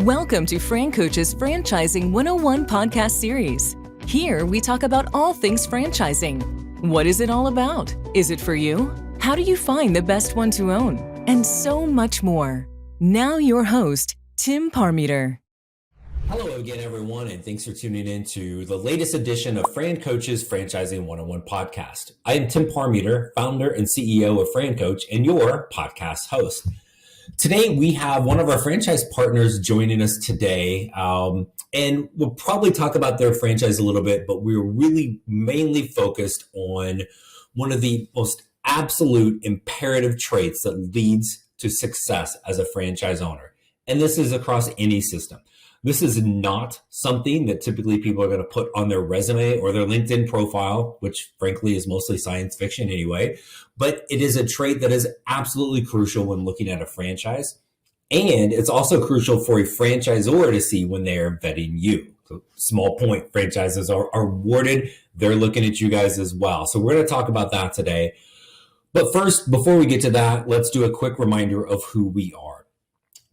Welcome to Fran Coach's Franchising 101 podcast series. Here we talk about all things franchising. What is it all about? Is it for you? How do you find the best one to own? And so much more. Now your host, Tim Parmeter. Hello again, everyone, and thanks for tuning in to the latest edition of Fran Coach's Franchising 101 podcast. I am Tim Parmeter, founder and CEO of Fran Coach and your podcast host. Today, we have one of our franchise partners joining us today, and we'll probably talk about their franchise a little bit, but we're really mainly focused on one of the most absolute imperative traits that leads to success as a franchise owner. And this is across any system. This is not something that typically people are going to put on their resume or their LinkedIn profile, which frankly is mostly science fiction anyway. But it is a trait that is absolutely crucial when looking at a franchise. And it's also crucial for a franchisor to see when they are vetting you. So small point, franchises are awarded. They're looking at you guys as well. So we're going to talk about that today. But first, before we get to that, let's do a quick reminder of who we are.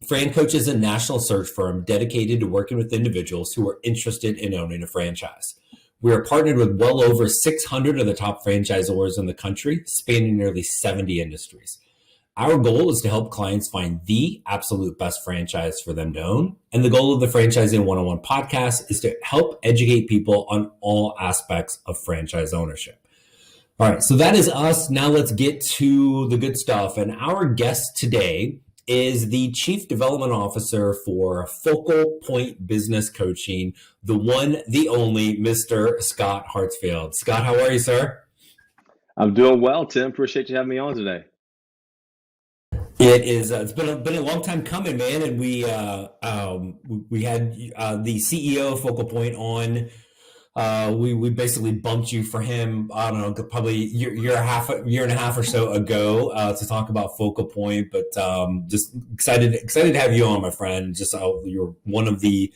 Fran Coach is a national search firm dedicated to working with individuals who are interested in owning a franchise. We are partnered with well over 600 of the top franchisors in the country, spanning nearly 70 industries. Our goal is to help clients find the absolute best franchise for them to own. And the goal of the Franchising 101 podcast is to help educate people on all aspects of franchise ownership. All right, so that is us. Now let's get to the good stuff. And our guest today is the Chief Development Officer for Focal Point Business Coaching, the one, the only, Mr. Scott Hartsfield. Scott, how are you, sir? I'm doing well, Tim. Appreciate you having me on today. It is. It's been a long time coming, man. And we had the CEO of Focal Point on. We basically bumped you for him, I don't know, probably year and a half or so ago to talk about Focal Point, but just excited to have you on, my friend. Just you're one of the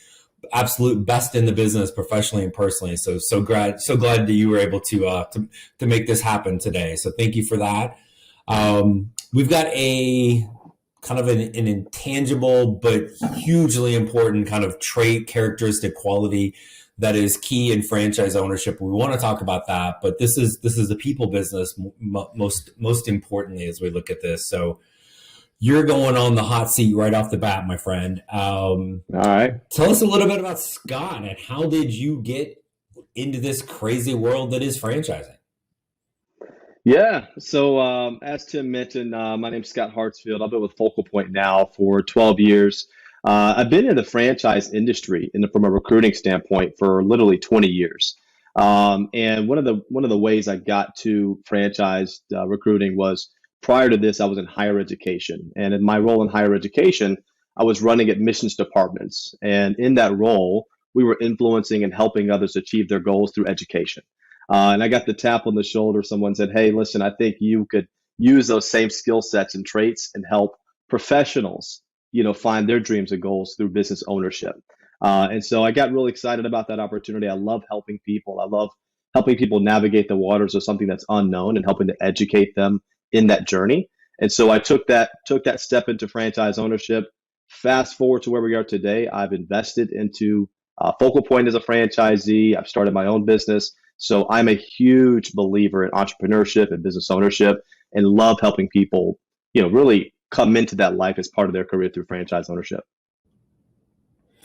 absolute best in the business, professionally and personally. So glad that you were able to make this happen today. So thank you for that. We've got a kind of an intangible but hugely important kind of trait, characteristic, quality that is key in franchise ownership. We want to talk about that, but this is a people business most importantly as we look at this. So you're going on the hot seat right off the bat, my friend. All right. Tell us a little bit about Scott and how did you get into this crazy world that is franchising? Yeah. So as Tim mentioned, my name's Scott Hartsfield. I've been with Focal Point now for 12 years. I've been in the franchise industry from a recruiting standpoint for literally 20 years. And one of the ways I got to franchise recruiting was prior to this, I was in higher education. And in my role in higher education, I was running admissions departments. And in that role, we were influencing and helping others achieve their goals through education. And I got the tap on the shoulder. Someone said, hey, listen, I think you could use those same skill sets and traits and help professionals find their dreams and goals through business ownership. And so I got really excited about that opportunity. I love helping people. I love helping people navigate the waters of something that's unknown and helping to educate them in that journey. And so I took that step into franchise ownership. Fast forward to where we are today, I've invested into Focal Point as a franchisee. I've started my own business. So I'm a huge believer in entrepreneurship and business ownership and love helping people, really come into that life as part of their career through franchise ownership.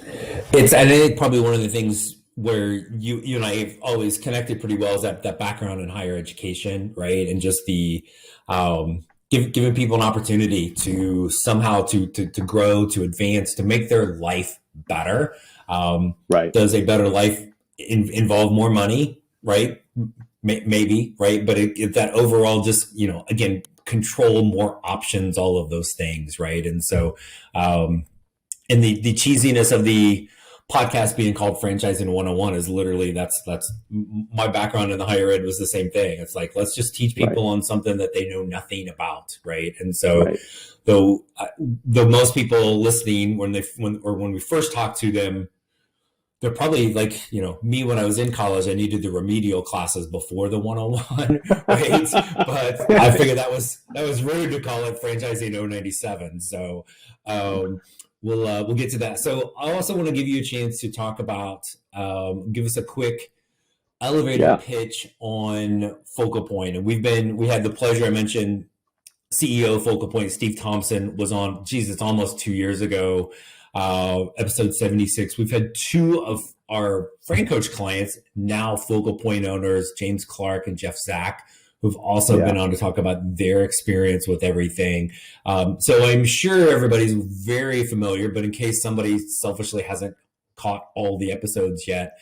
I think probably one of the things where you and I have always connected pretty well is that background in higher education, right? And just the giving people an opportunity to somehow to grow, to advance, to make their life better. Right. Does a better life involve more money? Right? Maybe, right? But that overall just, again, control, more options, all of those things, right? And so, and the cheesiness of the podcast being called Franchising 101 is literally, that's my background in the higher ed was the same thing. It's like, let's just teach people on something that they know nothing about, right? And so, though most people listening, when we first talk to them, they're probably like, me when I was in college, I needed the remedial classes before the 101, right? But I figured that was rude to call it Franchising 097. So we'll get to that. So I also want to give you a chance to talk about, give us a quick elevator pitch on Focal Point. And we had the pleasure, I mentioned CEO of Focal Point, Steve Thompson, was on, geez, it's almost 2 years ago, episode 76. We've had two of our Fran Coach clients, now Focal Point owners, James Clark and Jeff Zach, who've also been on to talk about their experience with everything. So I'm sure everybody's very familiar, but in case somebody selfishly hasn't caught all the episodes yet,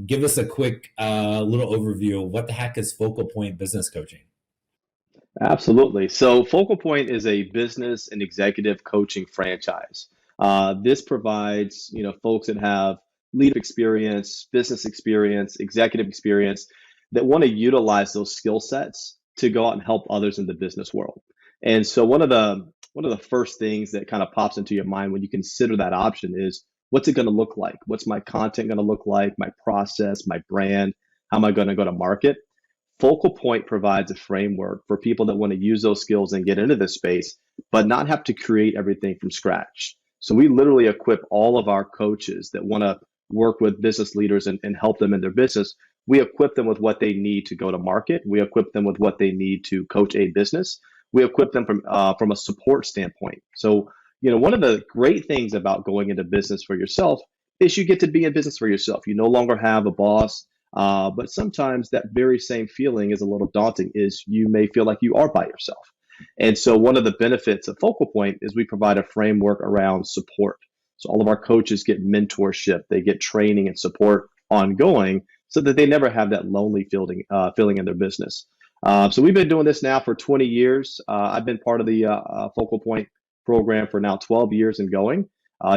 give us a quick little overview of what the heck is Focal Point business coaching? Absolutely. So Focal Point is a business and executive coaching franchise. This provides, folks that have leadership experience, business experience, executive experience that want to utilize those skill sets to go out and help others in the business world. And so one of the first things that kind of pops into your mind when you consider that option is, what's it going to look like? What's my content going to look like? My process, my brand? How am I going to go to market? Focal Point provides a framework for people that want to use those skills and get into this space, but not have to create everything from scratch. So we literally equip all of our coaches that want to work with business leaders and help them in their business. We equip them with what they need to go to market. We equip them with what they need to coach a business. We equip them from a support standpoint. So, one of the great things about going into business for yourself is you get to be in business for yourself. You no longer have a boss, but sometimes that very same feeling is a little daunting, is you may feel like you are by yourself. And so one of the benefits of Focal Point is we provide a framework around support. So all of our coaches get mentorship, they get training and support ongoing, so that they never have that lonely feeling in their business. So we've been doing this now for 20 years. I've been part of the Focal Point program for now 12 years and going.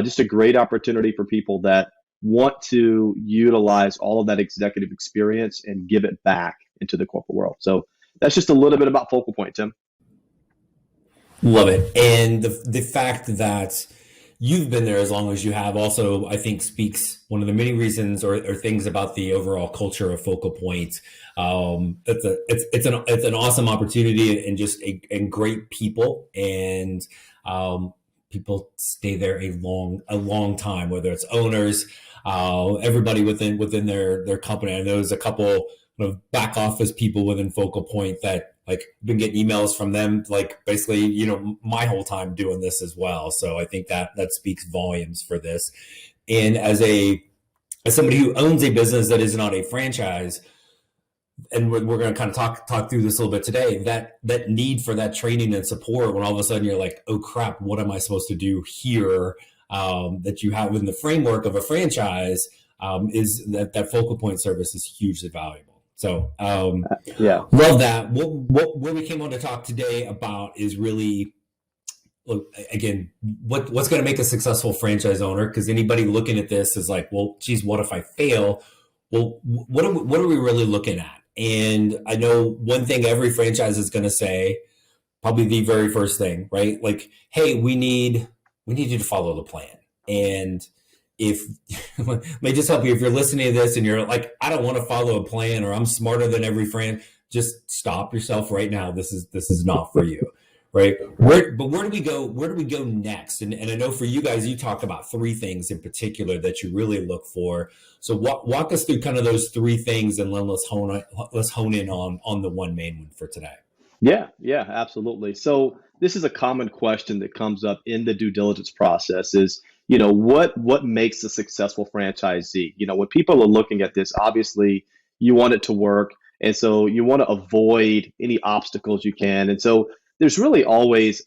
Just a great opportunity for people that want to utilize all of that executive experience and give it back into the corporate world. So that's just a little bit about Focal Point, Tim. Love it. And the fact that you've been there as long as you have also, I think, speaks one of the many reasons or things about the overall culture of Focal Point. It's an awesome opportunity and just a great people, and people stay there a long time, whether it's owners, everybody within their company. I know there's a couple of back office people within Focal Point that been getting emails from them, basically, my whole time doing this as well. So I think that speaks volumes for this. And as somebody who owns a business that is not a franchise, and we're going to kind of talk through this a little bit today, that need for that training and support, when all of a sudden you're like, oh crap, what am I supposed to do here? That you have within the framework of a franchise, is that Focal Point service is hugely valuable. So love that. What we came on to talk today about is really, again, what's going to make a successful franchise owner? Because anybody looking at this is like, well, geez, what if I fail? Well, what are we really looking at? And I know one thing every franchise is going to say, probably the very first thing, right? Like, hey, we need you to follow the plan. And if may just help you, if you're listening to this and you're like, I don't want to follow a plan, or I'm smarter than every friend, just stop yourself right now. This is not for you, right? Where do we go? Where do we go next? And I know for you guys, you talked about three things in particular that you really look for. So walk us through kind of those three things, and then let's hone in on the one main one for today. Yeah, absolutely. So this is a common question that comes up in the due diligence process is, what makes a successful franchisee? When people are looking at this, obviously you want it to work. And so you want to avoid any obstacles you can. And so there's really always,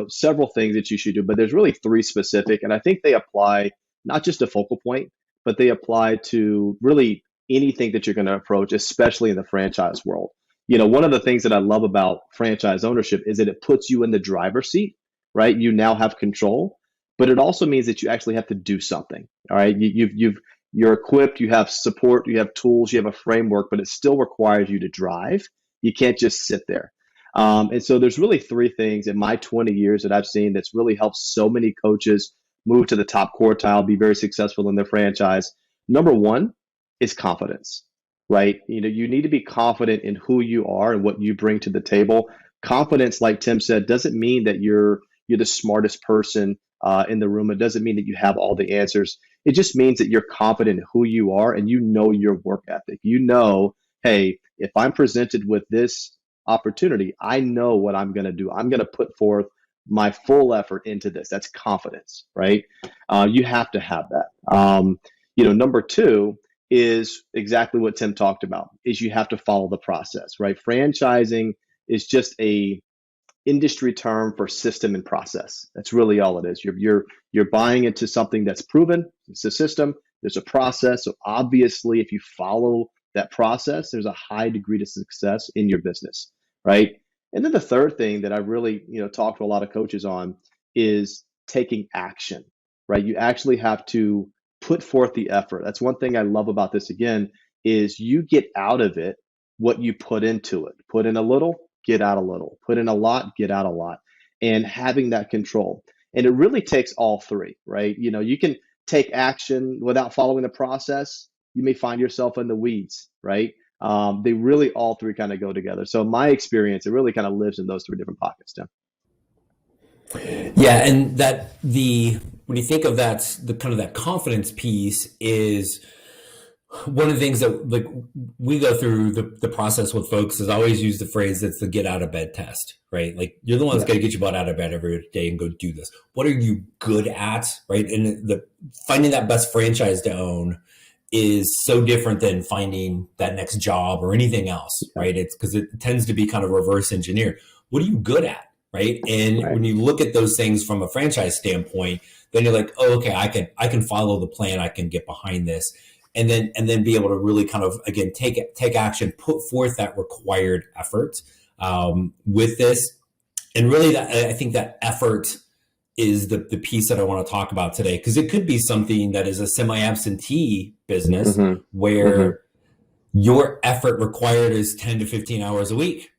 several things that you should do, but there's really three specific. And I think they apply not just to Focal Point, but they apply to really anything that you're going to approach, especially in the franchise world. One of the things that I love about franchise ownership is that it puts you in the driver's seat, right? You now have control, but it also means that you actually have to do something. All right. You're equipped, you have support, you have tools, you have a framework, but it still requires you to drive. You can't just sit there. And so there's really three things in my 20 years that I've seen that's really helped so many coaches move to the top quartile, be very successful in their franchise. Number one is confidence, right? You need to be confident in who you are and what you bring to the table. Confidence, like Tim said, doesn't mean that you're the smartest person in the room. It doesn't mean that you have all the answers. It just means that you're confident in who you are and you know your work ethic. You know, hey, if I'm presented with this opportunity, I know what I'm going to do. I'm going to put forth my full effort into this. That's confidence, right? You have to have that. Number two is exactly what Tim talked about, is you have to follow the process, right? Franchising is just a industry term for system and process. That's really all it is. You're buying into something that's proven. It's a system. There's a process. So obviously, if you follow that process, there's a high degree of success in your business, right? And then the third thing that I really, talk to a lot of coaches on is taking action, right? You actually have to put forth the effort. That's one thing I love about this, again, is you get out of it what you put into it. Put in a little, get out a little. Put in a lot, get out a lot. And having that control. And it really takes all three, right? You can take action without following the process. You may find yourself in the weeds, right? They really all three kind of go together. So my experience, it really kind of lives in those three different pockets, Tim. Yeah, and when you think of that, the kind of that confidence piece is one of the things that we go through the process with folks is I always use the phrase that's the get out of bed test, right? Like you're the one that's got to get your butt out of bed every day and go do this. What are you good at, right? And finding that best franchise to own is so different than finding that next job or anything else, right? It's because it tends to be kind of reverse engineered. What are you good at, right? And when you look at those things from a franchise standpoint, then you're like, oh, okay, I can follow the plan. I can get behind this. And then be able to really kind of, again, take action, put forth that required effort with this. And really, I think that effort is the piece that I want to talk about today, because it could be something that is a semi-absentee business where your effort required is 10 to 15 hours a week,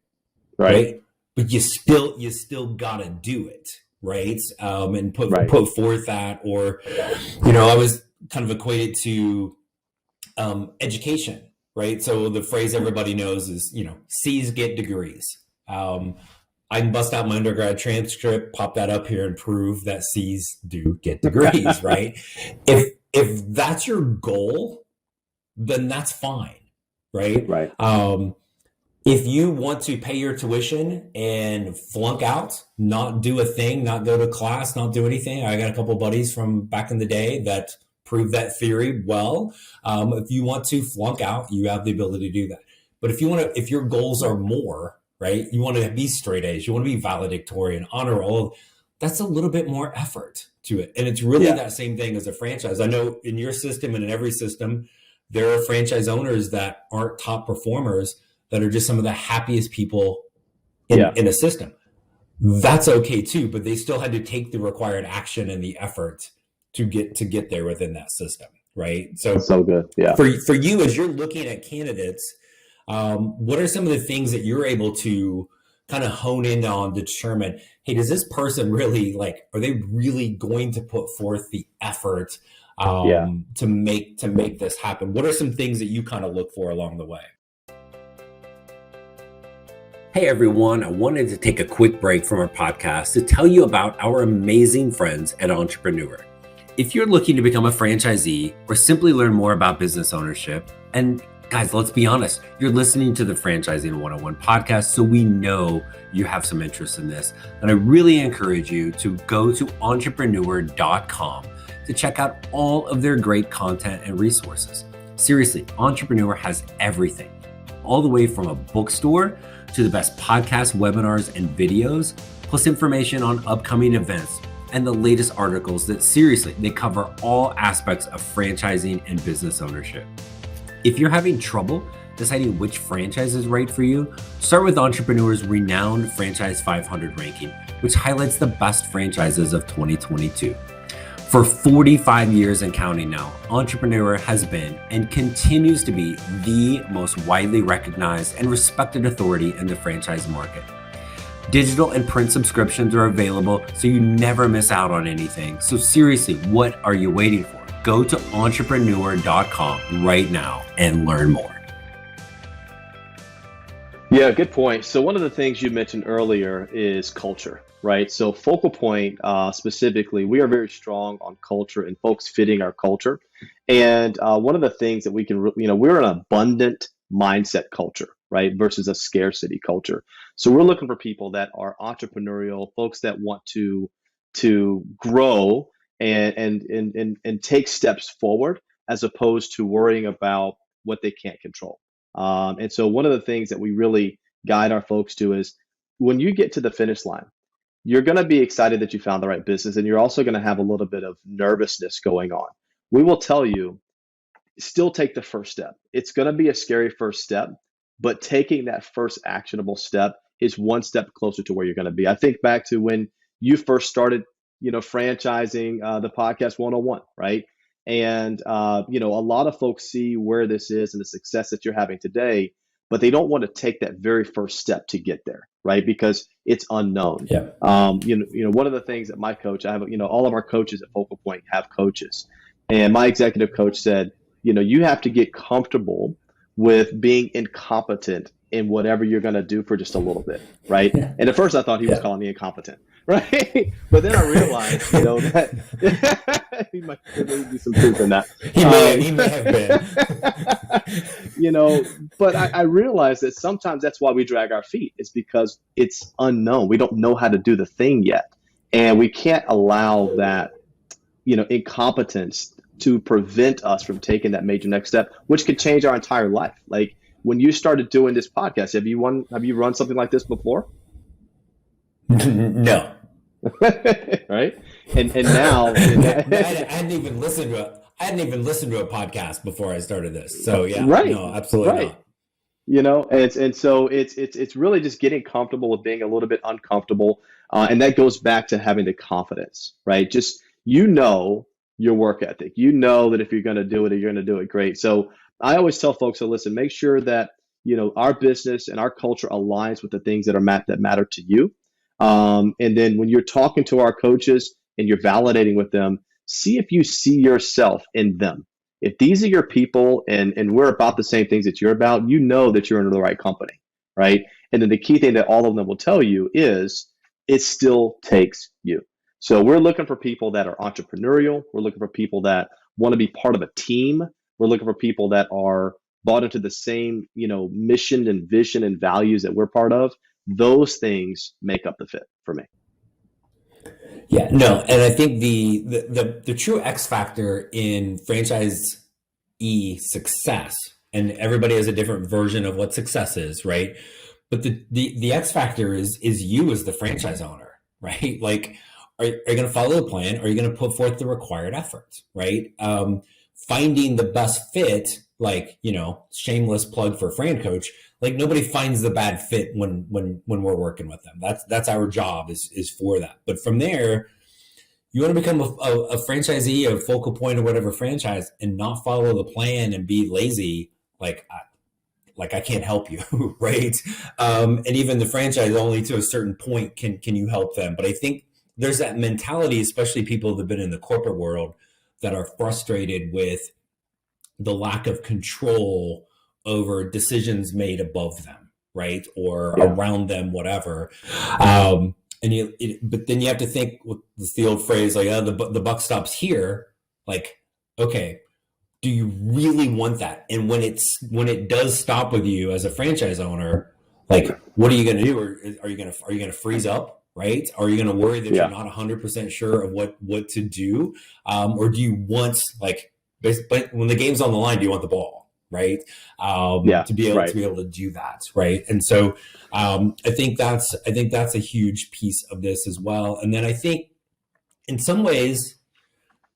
right? But you still got to do it, right? And put forth that, or, I was kind of equated to education, right? So the phrase everybody knows is, C's get degrees. I can bust out my undergrad transcript, pop that up here and prove that C's do get degrees, right? If that's your goal, then that's fine, right? Right. If you want to pay your tuition and flunk out, not do a thing, not go to class, not do anything. I got a couple buddies from back in the day that prove that theory well. If you want to flunk out, you have the ability to do that. But if your goals are more, right? You want to be straight A's, you want to be valedictorian, honor roll. That's a little bit more effort to it. And it's really that same thing as a franchise. I know in your system and in every system, there are franchise owners that aren't top performers that are just some of the happiest people in a system. That's okay too, but they still had to take the required action and the effort to get there within that system, right? So that's so good. Yeah. For you, as you're looking at candidates, what are some of the things that you're able to kind of hone in on to determine, hey, does this person really are they really going to put forth the effort to make this happen? What are some things that you kind of look for along the way? Hey everyone, I wanted to take a quick break from our podcast to tell you about our amazing friends at Entrepreneur. If you're looking to become a franchisee or simply learn more about business ownership, and guys, let's be honest, you're listening to the Franchising 101 podcast, so we know you have some interest in this. And I really encourage you to go to entrepreneur.com to check out all of their great content and resources. Seriously, Entrepreneur has everything, all the way from a bookstore to the best podcasts, webinars, and videos, plus information on upcoming events and the latest articles that seriously, they cover all aspects of franchising and business ownership. If you're having trouble deciding which franchise is right for you, start with Entrepreneur's renowned Franchise 500 ranking, which highlights the best franchises of 2022. For 45 years and counting now, Entrepreneur has been and continues to be the most widely recognized and respected authority in the franchise market. Digital and print subscriptions are available, so you never miss out on anything. So seriously, what are you waiting for? Go to entrepreneur.com right now and learn more. Yeah, good point. So one of the things you mentioned earlier is culture, right? So Focal Point, specifically, we are very strong on culture and folks fitting our culture. And one of the things that we can, we're an abundant mindset culture, right, versus a scarcity culture. So we're looking for people that are entrepreneurial, folks that want to grow and take steps forward as opposed to worrying about what they can't control. And so one of the things that we really guide our folks to is when you get to the finish line, you're going to be excited that you found the right business, and you're also going to have a little bit of nervousness going on. We will tell you, still take the first step. It's going to be a scary first step, but taking that first actionable step is one step closer to where you're going to be. I think back to when you first started, franchising the podcast 101, right? And a lot of folks see where this is and the success that you're having today, but they don't want to take that very first step to get there, right? Because it's unknown. Yeah. One of the things that my coach, I have, all of our coaches at Focal Point have coaches, and my executive coach said, you have to get comfortable with being incompetent in whatever you're going to do for just a little bit, right? And at first I thought he was calling me incompetent, right? But then I realized, that he might be some truth in that. He may have been. But I realized that sometimes that's why we drag our feet. It's because it's unknown. We don't know how to do the thing yet. And we can't allow that, incompetence to prevent us from taking that major next step, which could change our entire life. Like when you started doing this podcast, have you run something like this before? No. Right. And now I hadn't even listened to a podcast before I started this. So yeah, right. No, absolutely not. And so it's really just getting comfortable with being a little bit uncomfortable. And that goes back to having the confidence, right? Just, your work ethic, that if you're going to do it, you're going to do it great. So I always tell folks to listen, make sure that, our business and our culture aligns with the things that matter to you. And then when you're talking to our coaches and you're validating with them, see if you see yourself in them. If these are your people and we're about the same things that you're about, that you're in the right company, right? And then the key thing that all of them will tell you is it still takes you. So we're looking for people that are entrepreneurial. We're looking for people that want to be part of a team. We're looking for people that are bought into the same, mission and vision and values that we're part of. Those things make up the fit for me. Yeah, no, and I think the true X factor in franchisee success, and everybody has a different version of what success is, right? But the X factor is you as the franchise owner, right? Like, are you going to follow the plan? Or are you going to put forth the required effort, right? Finding the best fit, like, shameless plug for Fran Coach, like nobody finds the bad fit when we're working with them. That's our job is for that. But from there, you want to become a franchisee of Focal Point or whatever franchise and not follow the plan and be lazy, like I can't help you, right? And even the franchise, only to a certain point can you help them. But I think there's that mentality, especially people that have been in the corporate world, that are frustrated with the lack of control over decisions made above them, right? Or around them, whatever. But then you have to think with the old phrase, like, the buck stops here. Like, okay, do you really want that? And when it does stop with you as a franchise owner, like, what are you going to do? Or are you going to freeze up? Right? Are you going to worry that you're not 100% sure of what to do? Or do you want, like, but when the game's on the line, do you want the ball? Right? To be able to do that. Right. And so I think that's a huge piece of this as well. And then I think in some ways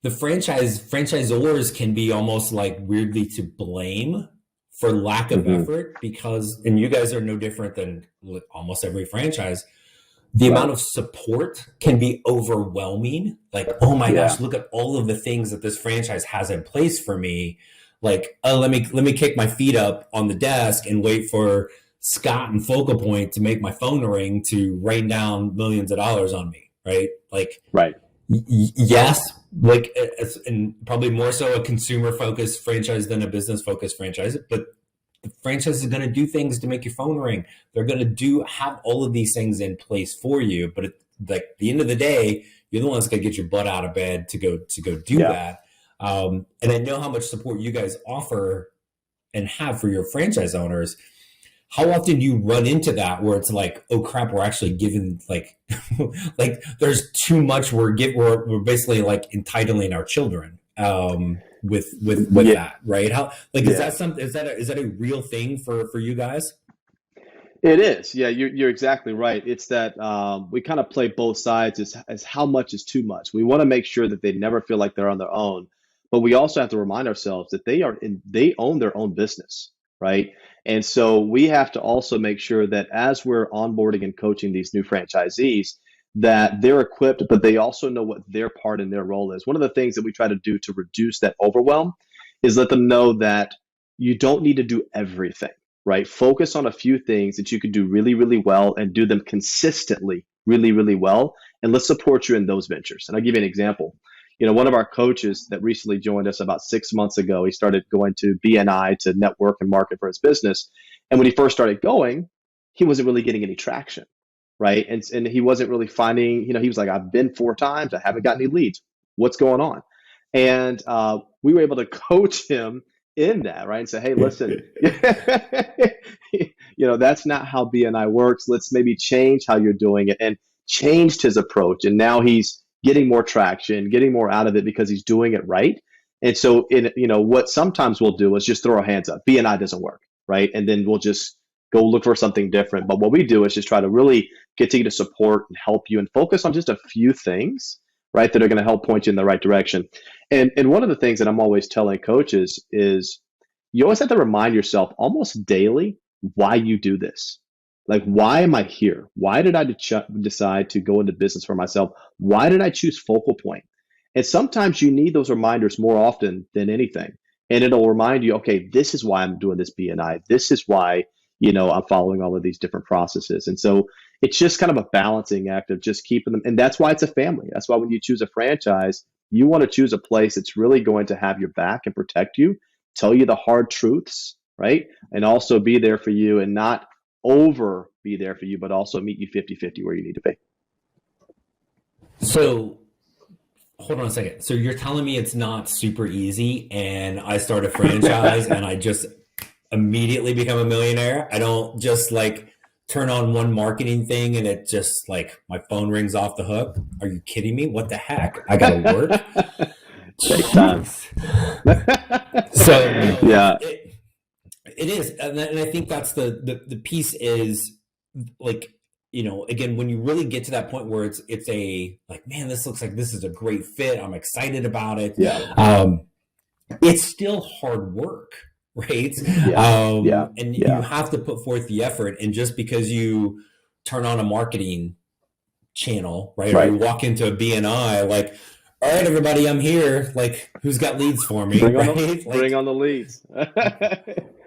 the franchisors can be almost like weirdly to blame for lack of effort, because, and you guys are no different than almost every franchise. The amount of support can be overwhelming. Like, oh my gosh, look at all of the things that this franchise has in place for me. Like, oh, let me kick my feet up on the desk and wait for Scott and Focal Point to make my phone ring to rain down millions of dollars on me, right? Like, yes, like, and probably more so a consumer-focused franchise than a business-focused franchise. But the franchise is going to do things to make your phone ring. They're going to have all of these things in place for you. But at the end of the day, you're the one that's going to get your butt out of bed to go do that. And I know how much support you guys offer and have for your franchise owners. How often do you run into that where it's like, oh crap, we're actually giving like like there's too much, we're basically like entitling our children with that, right? How is that something, is that a real thing for you guys? It is. Yeah, you're exactly right. It's that we kind of play both sides as how much is too much. We want to make sure that they never feel like they're on their own, but we also have to remind ourselves that they own their own business, right? And so we have to also make sure that as we're onboarding and coaching these new franchisees, that they're equipped, but they also know what their part in their role is. One of the things that we try to do to reduce that overwhelm is let them know that you don't need to do everything, right? Focus on a few things that you can do really, really well and do them consistently really, really well. And let's support you in those ventures. And I'll give you an example. One of our coaches that recently joined us about 6 months ago, he started going to BNI to network and market for his business. And when he first started going, he wasn't really getting any traction, right? And he wasn't really finding, he was like, I've been 4 times, I haven't got any leads. What's going on? And we were able to coach him in that, right? And say, hey, listen, that's not how BNI works. Let's maybe change how you're doing it, and changed his approach. And now he's getting more traction, getting more out of it because he's doing it right. And so what sometimes we'll do is just throw our hands up. BNI doesn't work, right? And then we'll just go look for something different. But what we do is just try to really get to support and help you and focus on just a few things, right, that are going to help point you in the right direction. And one of the things that I'm always telling coaches is you always have to remind yourself almost daily why you do this. Like, why am I here? Why did I decide to go into business for myself? Why did I choose Focal Point? And sometimes you need those reminders more often than anything. And it'll remind you, okay, this is why I'm doing this BNI. This is why, I'm following all of these different processes. And so it's just kind of a balancing act of just keeping them. And that's why it's a family. That's why when you choose a franchise, you want to choose a place that's really going to have your back and protect you, tell you the hard truths, right? And also be there for you, and not over be there for you, but also meet you 50-50 where you need to be. So hold on a second. So you're telling me it's not super easy and I start a franchise and I just immediately become a millionaire? I don't just like turn on one marketing thing and it just like my phone rings off the hook? Are you kidding me? What the heck? I gotta work. Takes time. So yeah. It is, and I think that's the piece is like, again, when you really get to that point where it's a like, man, this looks like this is a great fit. I'm excited about it. Yeah. It's still hard work, right? And you have to put forth the effort. And just because you turn on a marketing channel, right? Or you walk into a BNI, like, all right, everybody, I'm here. Like, who's got leads for me? Bring on the leads.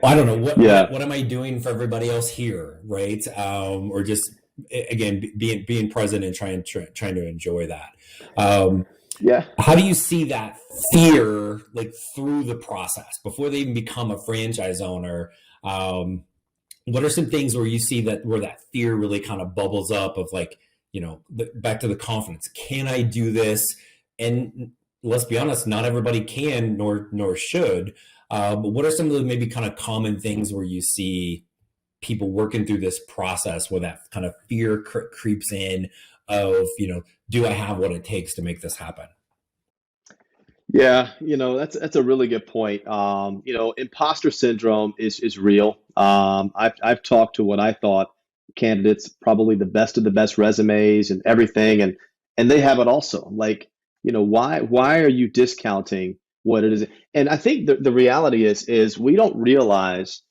I don't know what am I doing for everybody else here, right? Or just again being present and trying to enjoy that. How do you see that fear like through the process before they even become a franchise owner? What are some things where you see where that fear really kind of bubbles up of like, back to the confidence? Can I do this? And let's be honest, not everybody can nor should. But what are some of the maybe kind of common things where you see people working through this process where that kind of fear creeps in of, do I have what it takes to make this happen? Yeah, that's a really good point. Imposter syndrome is real. I've talked to what I thought candidates, probably the best of the best resumes and everything, and they have it also. Like, why are you discounting what it is? And I think the reality is we don't realize,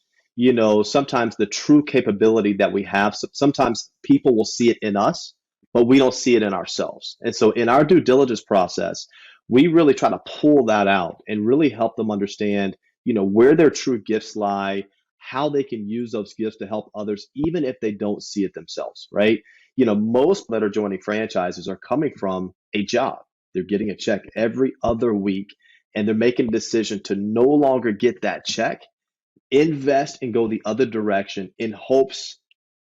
sometimes the true capability that we have. Sometimes people will see it in us, but we don't see it in ourselves. And so in our due diligence process, we really try to pull that out and really help them understand, where their true gifts lie, how they can use those gifts to help others, even if they don't see it themselves, right? Most that are joining franchises are coming from a job. They're getting a check every other week, and they're making a decision to no longer get that check invest and go the other direction in hopes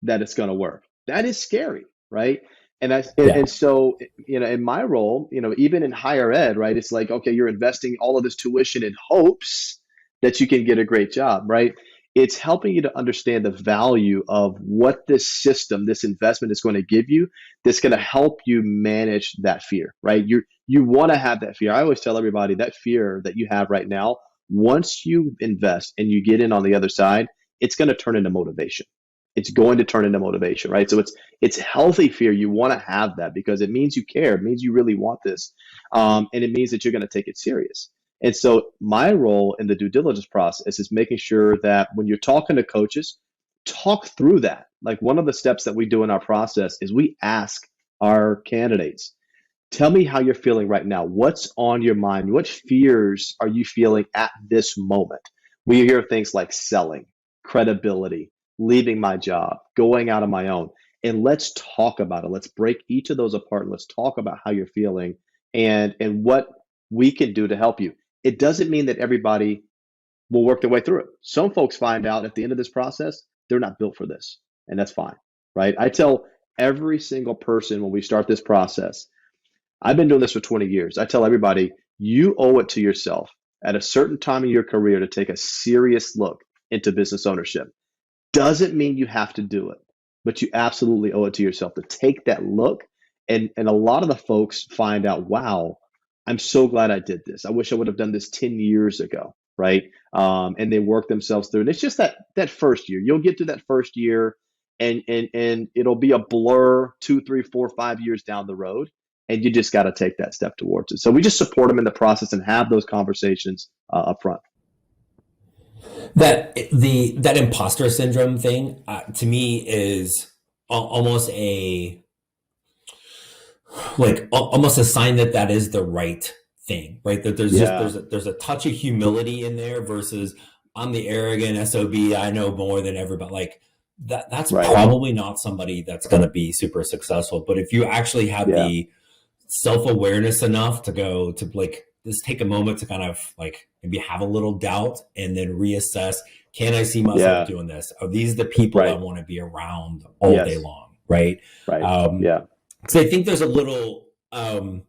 that it's going to work. That is scary, right? And so, in my role, even in higher ed, right, it's like, okay, you're investing all of this tuition in hopes that you can get a great job, right? It's helping you to understand the value of what this system, this investment is going to give you, that's going to help you manage that fear, right? You want to have that fear. I always tell everybody that fear that you have right now, once you invest and you get in on the other side, it's going to turn into motivation. It's going to turn into motivation, right? So it's healthy fear. You want to have that because it means you care. It means you really want this. And it means that you're going to take it serious. And so my role in the due diligence process is making sure that when you're talking to coaches, talk through that. Like one of the steps that we do in our process is we ask our candidates, tell me how you're feeling right now. What's on your mind? What fears are you feeling at this moment? We hear things like selling, credibility, leaving my job, going out on my own. And let's talk about it. Let's break each of those apart and let's talk about how you're feeling and what we can do to help you. It doesn't mean that everybody will work their way through it. Some folks find out at the end of this process, they're not built for this, and that's fine, right? I tell every single person when we start this process, I've been doing this for 20 years. I tell everybody, you owe it to yourself at a certain time in your career to take a serious look into business ownership. Doesn't mean you have to do it, but you absolutely owe it to yourself to take that look. And a lot of the folks find out, wow, I'm so glad I did this. I wish I would have done this 10 years ago, right? And they work themselves through. And it's just that first year. You'll get to that first year and it'll be a blur 2, 3, 4, 5 years down the road. And you just got to take that step towards it. So we just support them in the process and have those conversations up front. That imposter syndrome thing to me is almost almost a sign that is the right thing, right? That there's a touch of humility in there versus I'm the arrogant SOB. I know more than everybody. Like that's right. Probably not somebody that's going to be super successful. But if you actually have the self-awareness enough to go to like just take a moment to kind of like maybe have a little doubt and then reassess, can I see myself doing this? Are these the people I want to be around all day long? Right. So I think there's a little, I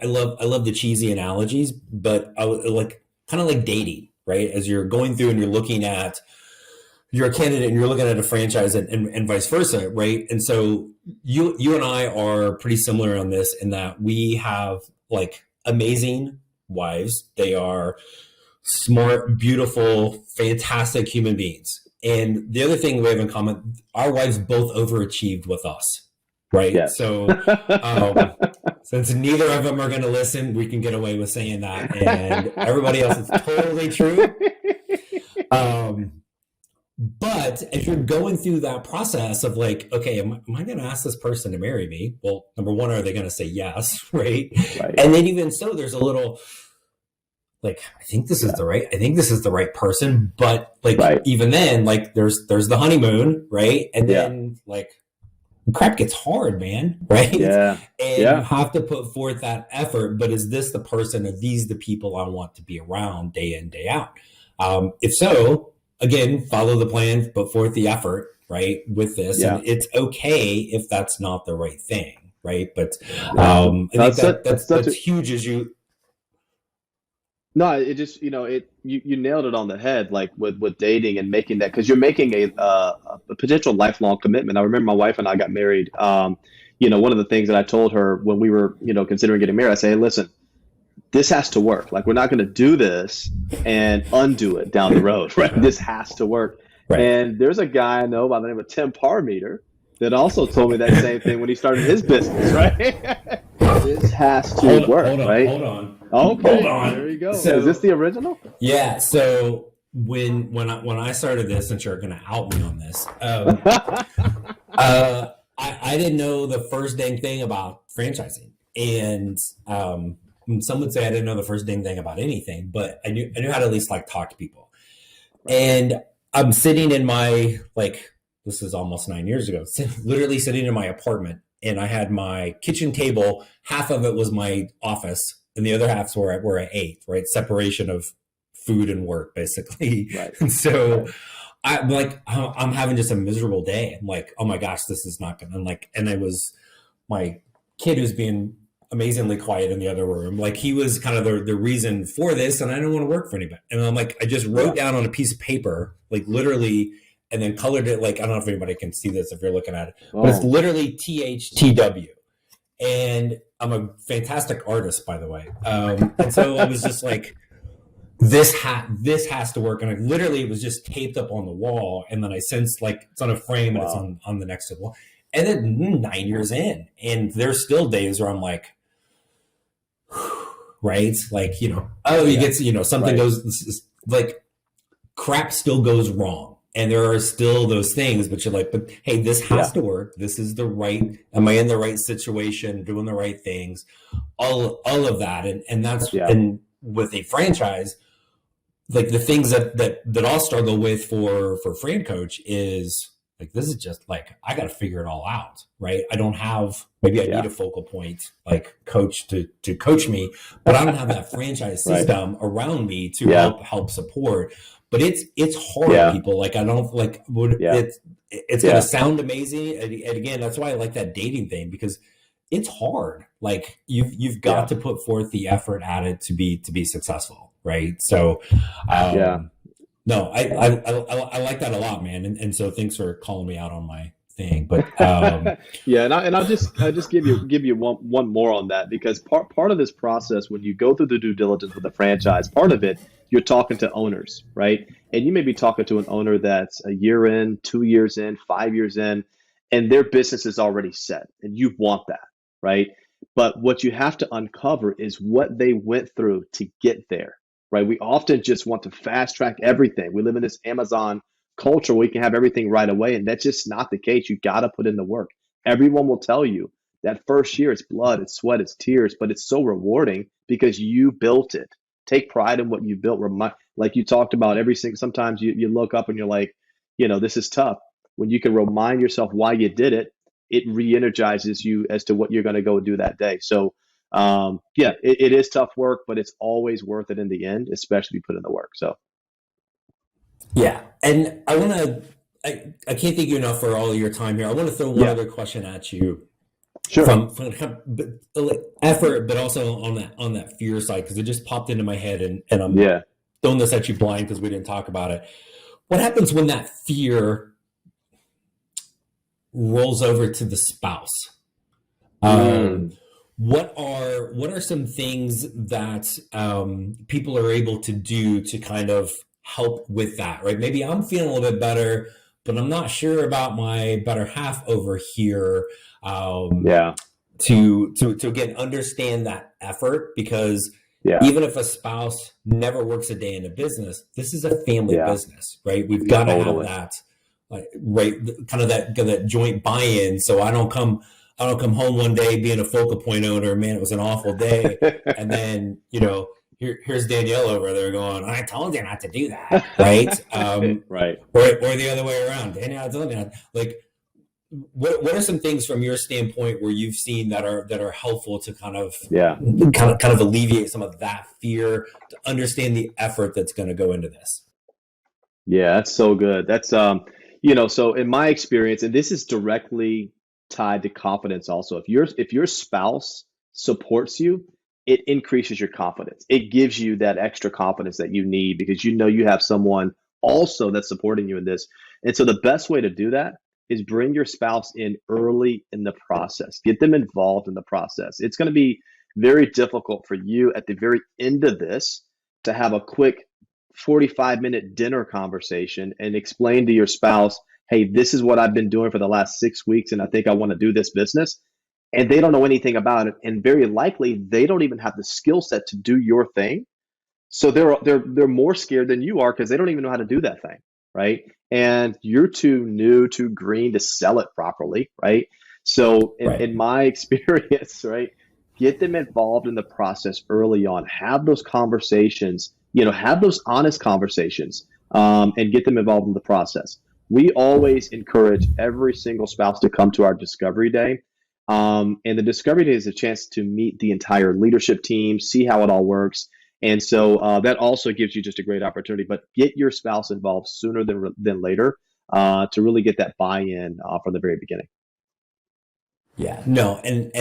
love the cheesy analogies, but I like kind of like dating, right? As you're going through and you're looking at, you're a candidate and you're looking at a franchise and vice versa, right? And so you and I are pretty similar on this in that we have like amazing wives. They are smart, beautiful, fantastic human beings. And the other thing we have in common, our wives both overachieved with us, right? Yes. So since neither of them are going to listen, we can get away with saying that. And everybody else, it's totally true. But if you're going through that process of like, okay, am I going to ask this person to marry me? Well, number one, are they going to say yes, right? And then even so, there's a little like, I think this is the right person. But like, even then, like there's the honeymoon, right? And then like crap gets hard, man, right? And you have to put forth that effort. But is this the person? Are these the people I want to be around day in, day out? If so, again, follow the plan, put forth the effort, right, with this. And it's okay if that's not the right thing, right? But I think that's huge as you... No, it just, you nailed it on the head, like with dating and making that, because you're making a potential lifelong commitment. I remember my wife and I got married. One of the things that I told her when we were, considering getting married, I say, hey, listen, this has to work. Like, we're not going to do this and undo it down the road, right? This has to work. Right. And there's a guy I know by the name of Tim Parmeter that also told me that same thing when he started his business, right? This has to work, right? Hold on. Okay. Hold on. There you go. So, is this the original? Yeah. So when I started this, since you're going to out me on this, I didn't know the first dang thing about franchising. And some would say I didn't know the first dang thing about anything, but I knew how to at least like talk to people. And I'm sitting in my, like, this is almost 9 years ago, literally sitting in my apartment, and I had my kitchen table. Half of it was my office, and the other half's where I ate, right? Separation of food and work basically. Right. And so I'm like, I'm having just a miserable day. I'm like, oh my gosh, this is not gonna, and it was my kid who's being amazingly quiet in the other room. Like he was kind of the reason for this, and I don't want to work for anybody. And I'm like, I just wrote down on a piece of paper, like literally, and then colored it. Like, I don't know if anybody can see this if you're looking at it, but it's literally THTW. And I'm a fantastic artist, by the way. And so I was just like, this has to work. And it was just taped up on the wall. And then I sensed like it's on a frame and it's on the next to the wall. And then 9 years in, and there's still days where I'm like, right? Like, you get, something goes, like crap still goes wrong. And there are still those things, but you're like, but hey, this has to work. This is am I in the right situation, doing the right things, all of that. And that's, and with a franchise, like the things that I'll struggle with for Fran Coach is like, this is just like, I got to figure it all out, right? I don't have, maybe I need a focal point, like coach to coach me, but I don't have that franchise system around me to help support. But it's hard, people. Like, I don't like, it's going to sound amazing. And again, that's why I like that dating thing, because it's hard. Like you've got to put forth the effort at it to be successful. Right. So, no, I like that a lot, man. And so thanks for calling me out on my thing, but, and I'll just give you one more on that, because part of this process, when you go through the due diligence with the franchise, part of it, you're talking to owners, right? And you may be talking to an owner that's a year in, 2 years in, 5 years in, and their business is already set, and you want that, right? But what you have to uncover is what they went through to get there, right? We often just want to fast track everything. We live in this Amazon culture where we can have everything right away, and that's just not the case. You got to put in the work. Everyone will tell you that first year, it's blood, it's sweat, it's tears, but it's so rewarding because you built it. Take pride in what you built. Like you talked about, sometimes you look up and you're like, this is tough. When you can remind yourself why you did it, it re-energizes you as to what you're going to go do that day. So, it is tough work, but it's always worth it in the end, especially if you put in the work. So, yeah. And I can't thank you enough for all of your time here. I want to throw one other question at you. Sure. From effort, but also on that fear side, because it just popped into my head, and I'm throwing this at you blind because we didn't talk about it. What happens when that fear rolls over to the spouse? What are some things that people are able to do to kind of help with that? Right? Maybe I'm feeling a little bit better, but I'm not sure about my better half over here. To again understand that effort, because even if a spouse never works a day in a business, this is a family business, right? We've got to have that, like, right, kind of that joint buy-in. So I don't come home one day being a focal point owner, man, it was an awful day, and then here's Danielle over there going, I told you not to do that, right? Right. Or the other way around, Danielle, I told you not. Like, what are some things from your standpoint where you've seen that are helpful to kind of alleviate some of that fear, to understand the effort that's going to go into this? Yeah, that's so good. That's so in my experience, and this is directly tied to confidence also. If your spouse supports you, it increases your confidence. It gives you that extra confidence that you need, because you have someone also that's supporting you in this. And so the best way to do that is bring your spouse in early in the process. Get them involved in the process. It's going to be very difficult for you at the very end of this to have a quick 45-minute dinner conversation and explain to your spouse, hey, this is what I've been doing for the last 6 weeks, and I think I want to do this business. And they don't know anything about it. And very likely, they don't even have the skill set to do your thing. So they're more scared than you are, because they don't even know how to do that thing, right? And you're too new, too green to sell it properly, right? So in my experience, right, get them involved in the process early on. Have those conversations, have those honest conversations, and get them involved in the process. We always encourage every single spouse to come to our Discovery Day. And the Discovery Day is a chance to meet the entire leadership team, see how it all works. And so that also gives you just a great opportunity. But get your spouse involved sooner than later to really get that buy-in from the very beginning. Yeah, no, and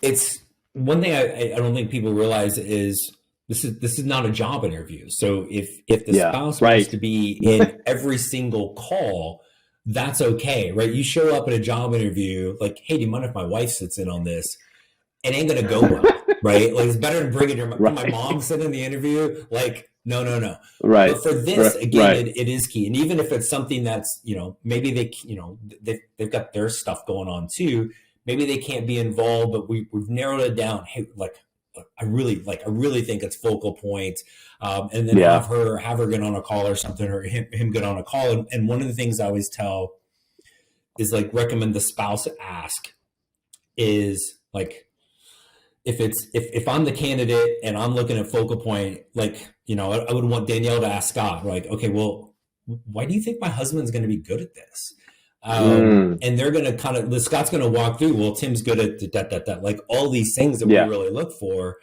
it's one thing I don't think people realize is this is not a job interview. So if the spouse wants to be in every single call, that's okay, right? You show up at a job interview like, hey, do you mind if my wife sits in on this? It ain't gonna go well, right? Like, it's better than bringing my mom sit in the interview. Like, no. Right. But for this, again, it is key. And even if it's something that's, maybe they've got their stuff going on too. Maybe they can't be involved, but we've narrowed it down. Hey, I really think it's focal point. And then have her get on a call or something, or him get on a call. And one of the things I always tell is recommend the spouse ask is if I'm the candidate and I'm looking at focal point, I would want Danielle to ask Scott, okay, well, why do you think my husband's going to be good at this? And they're going to Scott's going to walk through, well, Tim's good at that, all these things that we really look for.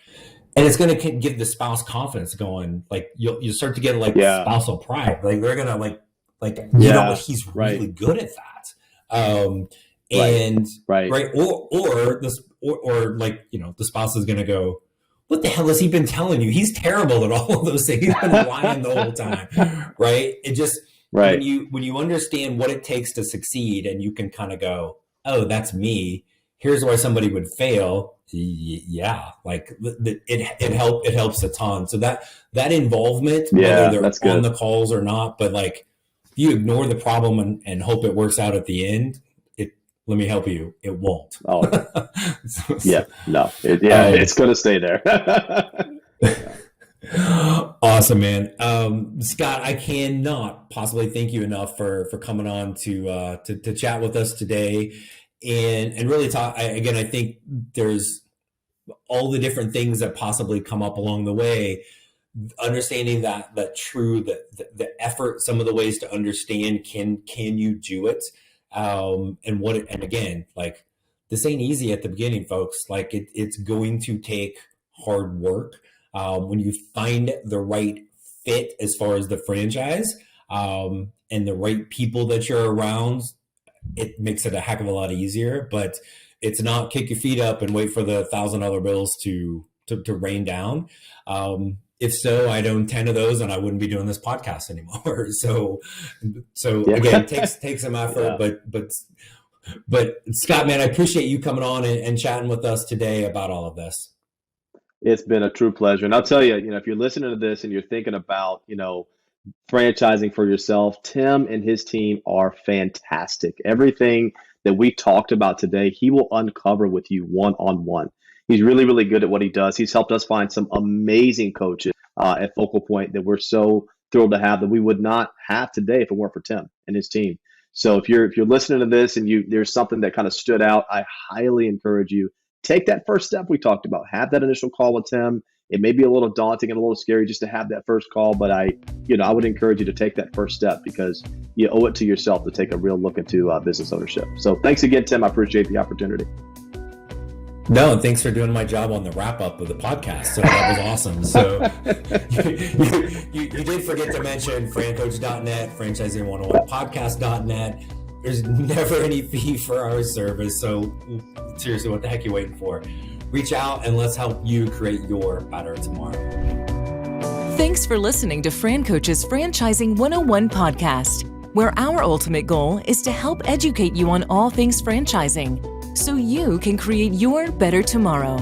And it's going to give the spouse confidence going, you'll start to get spousal pride. They're going to he's really good at that. The spouse is going to go, what the hell has he been telling you? He's terrible at all of those things. He's been lying the whole time, right? It just when you understand what it takes to succeed, and you can kind of go, oh, that's me. Here's why somebody would fail. Yeah, it helps a ton. So that involvement, whether they're on the calls or not, but if you ignore the problem and hope it works out at the end, let me help you, it won't. It's going to stay there. Awesome, man. Scott, I cannot possibly thank you enough for coming on to chat with us today and really talk. I think there's all the different things that possibly come up along the way. Understanding that the effort, some of the ways to understand, can you do it? And again, this ain't easy at the beginning, folks. It's going to take hard work. When you find the right fit as far as the franchise, and the right people that you're around, it makes it a heck of a lot easier. But it's not kick your feet up and wait for the $1,000 bills to rain down. If so, I'd own 10 of those and I wouldn't be doing this podcast anymore. So again, it takes some effort, but Scott, man, I appreciate you coming on and chatting with us today about all of this. It's been a true pleasure. And I'll tell you, if you're listening to this and you're thinking about, franchising for yourself, Tim and his team are fantastic. Everything that we talked about today, he will uncover with you one-on-one. He's really, really good at what he does. He's helped us find some amazing coaches at Focal Point that we're so thrilled to have, that we would not have today if it weren't for Tim and his team. So if you're listening to this and there's something that kind of stood out, I highly encourage you, take that first step we talked about. Have that initial call with Tim. It may be a little daunting and a little scary just to have that first call, but I would encourage you to take that first step, because you owe it to yourself to take a real look into business ownership. So thanks again, Tim. I appreciate the opportunity. No, and thanks for doing my job on the wrap up of the podcast. So that was awesome. So you did forget to mention francoach.net, franchising101podcast.net. There's never any fee for our service. So seriously, what the heck are you waiting for? Reach out and let's help you create your better tomorrow. Thanks for listening to Fran Coach's Franchising 101 podcast, where our ultimate goal is to help educate you on all things franchising, so you can create your better tomorrow.